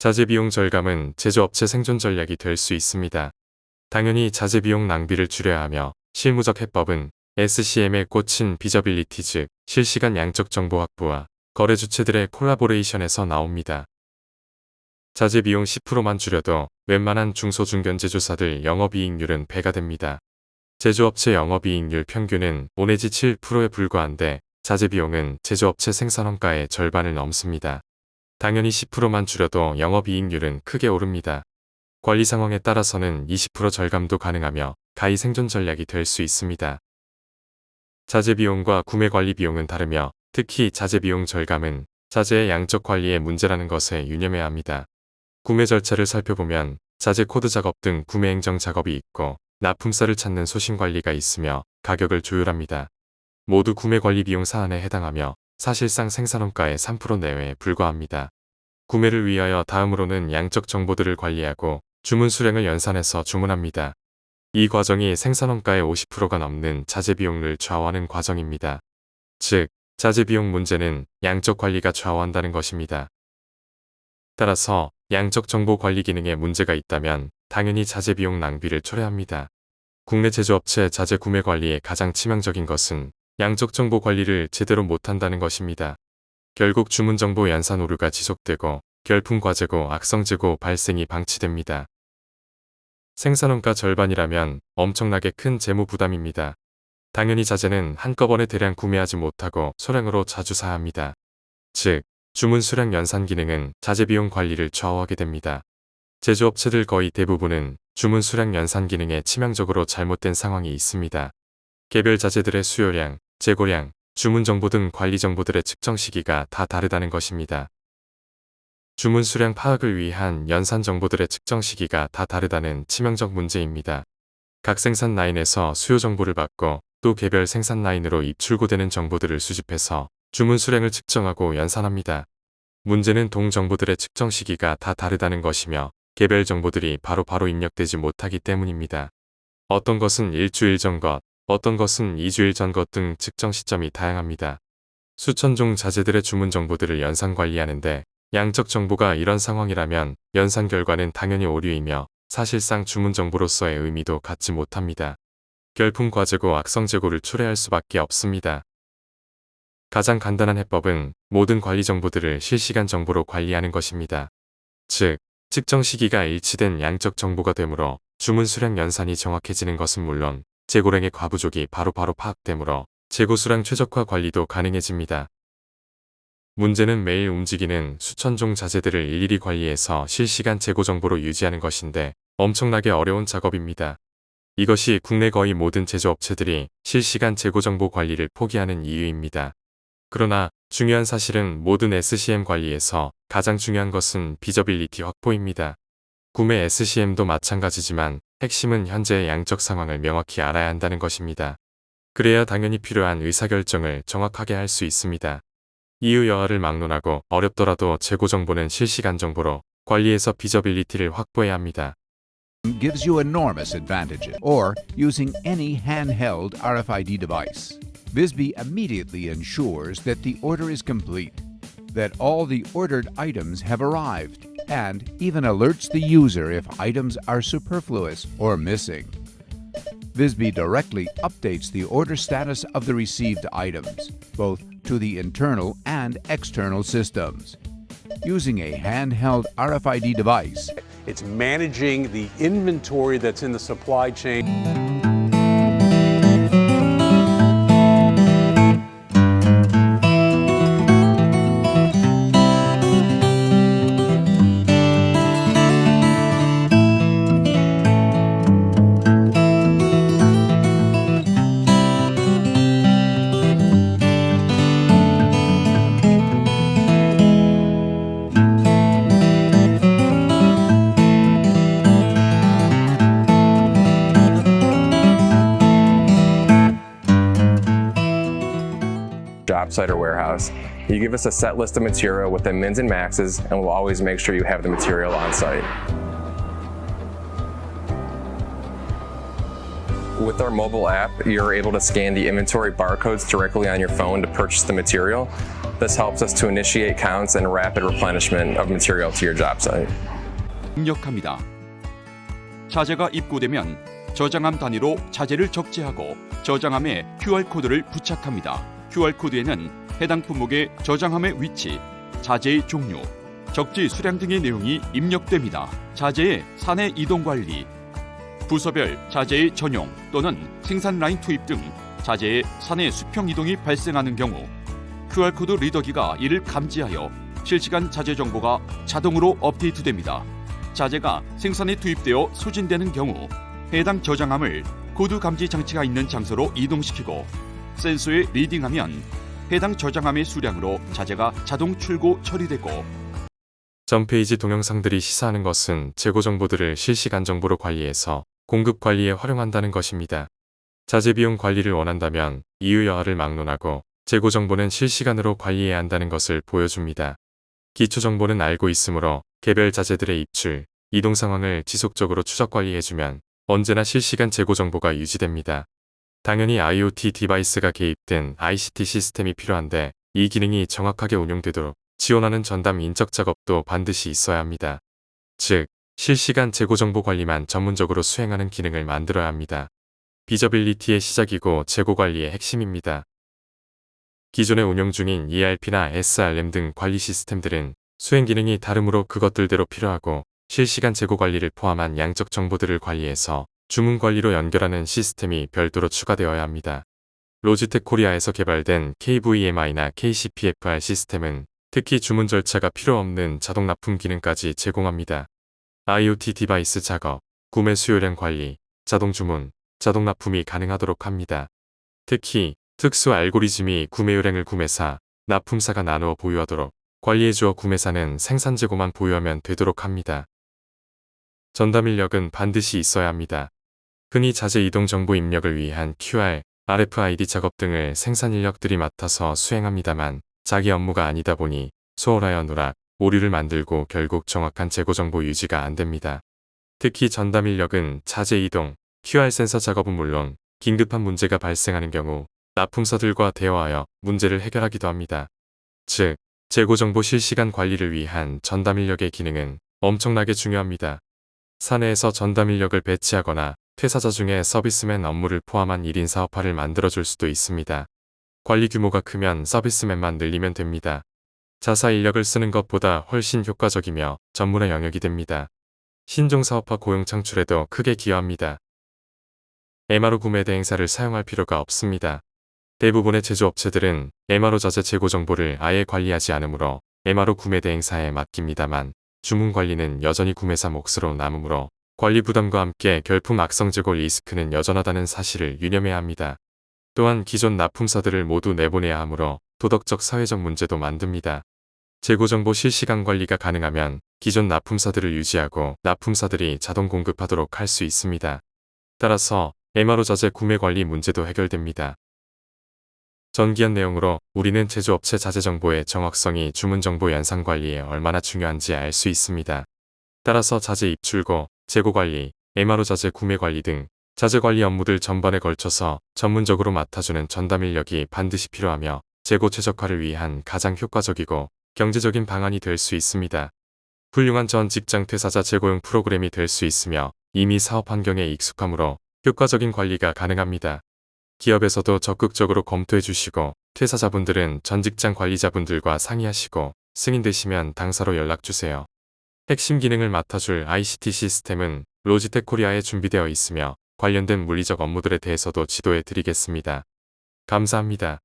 자재 비용 절감은 제조업체 생존 전략이 될 수 있습니다. 당연히 자재 비용 낭비를 줄여야 하며 실무적 해법은 SCM에 꽂힌 비저빌리티 즉 실시간 양적 정보 확보와 거래 주체들의 콜라보레이션에서 나옵니다. 자재 비용 10%만 줄여도 웬만한 중소중견 제조사들 영업이익률은 배가 됩니다. 제조업체 영업이익률 평균은 5 내지 7%에 불과한데 자재 비용은 제조업체 생산원가의 절반을 넘습니다. 당연히 10%만 줄여도 영업이익률은 크게 오릅니다. 관리 상황에 따라서는 20% 절감도 가능하며 가히 생존 전략이 될 수 있습니다. 자재 비용과 구매 관리 비용은 다르며 특히 자재 비용 절감은 자재의 양적 관리의 문제라는 것에 유념해야 합니다. 구매 절차를 살펴보면 자재 코드 작업 등 구매 행정 작업이 있고 납품사를 찾는 소신 관리가 있으며 가격을 조율합니다. 모두 구매 관리 비용 사안에 해당하며 사실상 생산원가의 3% 내외에 불과합니다. 구매를 위하여 다음으로는 양적 정보들을 관리하고 주문 수량을 연산해서 주문합니다. 이 과정이 생산원가의 50%가 넘는 자재 비용을 좌우하는 과정입니다. 즉, 자재 비용 문제는 양적 관리가 좌우한다는 것입니다. 따라서 양적 정보 관리 기능에 문제가 있다면 당연히 자재 비용 낭비를 초래합니다. 국내 제조업체 자재 구매 관리의 가장 치명적인 것은 양적 정보 관리를 제대로 못한다는 것입니다. 결국 주문 정보 연산 오류가 지속되고 결품 과재고 악성 재고 발생이 방치됩니다. 생산원가 절반이라면 엄청나게 큰 재무 부담입니다. 당연히 자재는 한꺼번에 대량 구매하지 못하고 소량으로 자주 사야 합니다. 즉, 주문 수량 연산 기능은 자재 비용 관리를 좌우하게 됩니다. 제조업체들 거의 대부분은 주문 수량 연산 기능에 치명적으로 잘못된 상황이 있습니다. 개별 자재들의 수요량, 재고량, 주문 정보 등 관리 정보들의 측정 시기가 다 다르다는 것입니다. 주문 수량 파악을 위한 연산 정보들의 측정 시기가 다 다르다는 치명적 문제입니다. 각 생산 라인에서 수요 정보를 받고 또 개별 생산 라인으로 입출고되는 정보들을 수집해서 주문 수량을 측정하고 연산합니다. 문제는 동 정보들의 측정 시기가 다 다르다는 것이며 개별 정보들이 바로바로 입력되지 못하기 때문입니다. 어떤 것은 일주일 전 것, 어떤 것은 2주일 전 것 등 측정 시점이 다양합니다. 수천 종 자재들의 주문 정보들을 연산 관리하는데 양적 정보가 이런 상황이라면 연산 결과는 당연히 오류이며 사실상 주문 정보로서의 의미도 갖지 못합니다. 결품 과재고 악성 재고를 초래할 수밖에 없습니다. 가장 간단한 해법은 모든 관리 정보들을 실시간 정보로 관리하는 것입니다. 즉, 측정 시기가 일치된 양적 정보가 되므로 주문 수량 연산이 정확해지는 것은 물론 재고량의 과부족이 바로바로 파악되므로 재고 수량 최적화 관리도 가능해집니다. 문제는 매일 움직이는 수천 종 자재들을 일일이 관리해서 실시간 재고 정보로 유지하는 것인데 엄청나게 어려운 작업입니다. 이것이 국내 거의 모든 제조업체들이 실시간 재고 정보 관리를 포기하는 이유입니다. 그러나 중요한 사실은 모든 SCM 관리에서 가장 중요한 것은 비저빌리티 확보입니다. 구매 SCM도 마찬가지지만 핵심은 현재의 양적 상황을 명확히 알아야 한다는 것입니다. 그래야 당연히 필요한 의사결정을 정확하게 할 수 있습니다. 이유 여하를 막론하고 어렵더라도 재고 정보는 실시간 정보로 관리해서 비저빌리티를 확보해야 합니다. Gives you enormous advantages, or using any handheld RFID device. Visby immediately ensures that the order is complete, that all the ordered items have arrived, and even alerts the user if items are superfluous or missing. Visby directly updates the order status of the received items, both to the internal and external systems. Using a handheld RFID device, it's managing the inventory that's in the supply chain. Job site or warehouse. You give us a set list of material with the mins and maxes, and we'll always make sure you have the material on site. With our mobile app, you're able to scan the inventory barcodes directly on your phone to purchase the material. This helps us to initiate counts and rapid replenishment of material to your job site. 입력합니다. 자재가 입고되면 저장함 단위로 자재를 적재하고 저장함에 QR코드를 부착합니다. QR코드에는 해당 품목의 저장함의 위치, 자재의 종류, 적재 수량 등의 내용이 입력됩니다. 자재의 사내 이동 관리, 부서별 자재의 전용 또는 생산 라인 투입 등 자재의 사내 수평 이동이 발생하는 경우 QR코드 리더기가 이를 감지하여 실시간 자재 정보가 자동으로 업데이트됩니다. 자재가 생산에 투입되어 소진되는 경우 해당 저장함을 코드 감지 장치가 있는 장소로 이동시키고 센서에 리딩하면 해당 저장함의 수량으로 자재가 자동 출고 처리되고 전페이지 동영상들이 시사하는 것은 재고 정보들을 실시간 정보로 관리해서 공급 관리에 활용한다는 것입니다. 자재 비용 관리를 원한다면 이유 여하를 막론하고 재고 정보는 실시간으로 관리해야 한다는 것을 보여줍니다. 기초 정보는 알고 있으므로 개별 자재들의 입출, 이동 상황을 지속적으로 추적 관리해주면 언제나 실시간 재고 정보가 유지됩니다. 당연히 IoT 디바이스가 개입된 ICT 시스템이 필요한데 이 기능이 정확하게 운용되도록 지원하는 전담 인적 작업도 반드시 있어야 합니다. 즉, 실시간 재고 정보 관리만 전문적으로 수행하는 기능을 만들어야 합니다. 비저빌리티의 시작이고 재고 관리의 핵심입니다. 기존에 운영 중인 ERP나 SRM 등 관리 시스템들은 수행 기능이 다르므로 그것들대로 필요하고 실시간 재고 관리를 포함한 양적 정보들을 관리해서 주문 관리로 연결하는 시스템이 별도로 추가되어야 합니다. 로지텍 코리아에서 개발된 KVMI나 KCPFR 시스템은 특히 주문 절차가 필요 없는 자동 납품 기능까지 제공합니다. IoT 디바이스 작업, 구매 수요량 관리, 자동 주문, 자동 납품이 가능하도록 합니다. 특히 특수 알고리즘이 구매 요량을 구매사, 납품사가 나누어 보유하도록 관리해주어 구매사는 생산 재고만 보유하면 되도록 합니다. 전담 인력은 반드시 있어야 합니다. 흔히 자재 이동 정보 입력을 위한 QR, RFID 작업 등을 생산 인력들이 맡아서 수행합니다만 자기 업무가 아니다 보니 소홀하여 누락, 오류를 만들고 결국 정확한 재고 정보 유지가 안 됩니다. 특히 전담 인력은 자재 이동, QR 센서 작업은 물론 긴급한 문제가 발생하는 경우 납품사들과 대화하여 문제를 해결하기도 합니다. 즉, 재고 정보 실시간 관리를 위한 전담 인력의 기능은 엄청나게 중요합니다. 사내에서 전담 인력을 배치하거나 퇴사자 중에 서비스맨 업무를 포함한 1인 사업화를 만들어줄 수도 있습니다. 관리 규모가 크면 서비스맨만 늘리면 됩니다. 자사 인력을 쓰는 것보다 훨씬 효과적이며 전문의 영역이 됩니다. 신종 사업화 고용 창출에도 크게 기여합니다. MRO 구매 대행사를 사용할 필요가 없습니다. 대부분의 제조업체들은 MRO 자재 재고 정보를 아예 관리하지 않으므로 MRO 구매 대행사에 맡깁니다만 주문 관리는 여전히 구매사 몫으로 남으므로 관리 부담과 함께 결품 악성 재고 리스크는 여전하다는 사실을 유념해야 합니다. 또한 기존 납품사들을 모두 내보내야 하므로 도덕적 사회적 문제도 만듭니다. 재고 정보 실시간 관리가 가능하면 기존 납품사들을 유지하고 납품사들이 자동 공급하도록 할 수 있습니다. 따라서 MRO 자재 구매 관리 문제도 해결됩니다. 전기한 내용으로 우리는 제조업체 자재 정보의 정확성이 주문 정보 연산 관리에 얼마나 중요한지 알 수 있습니다. 따라서 자재 입출고, 재고 관리, MRO 자재 구매 관리 등 자재 관리 업무들 전반에 걸쳐서 전문적으로 맡아주는 전담 인력이 반드시 필요하며 재고 최적화를 위한 가장 효과적이고 경제적인 방안이 될 수 있습니다. 훌륭한 전 직장 퇴사자 재고용 프로그램이 될 수 있으며 이미 사업 환경에 익숙하므로 효과적인 관리가 가능합니다. 기업에서도 적극적으로 검토해 주시고 퇴사자분들은 전 직장 관리자분들과 상의하시고 승인되시면 당사로 연락주세요. 핵심 기능을 맡아줄 ICT 시스템은 로지텍 코리아에 준비되어 있으며 관련된 물리적 업무들에 대해서도 지도해 드리겠습니다. 감사합니다.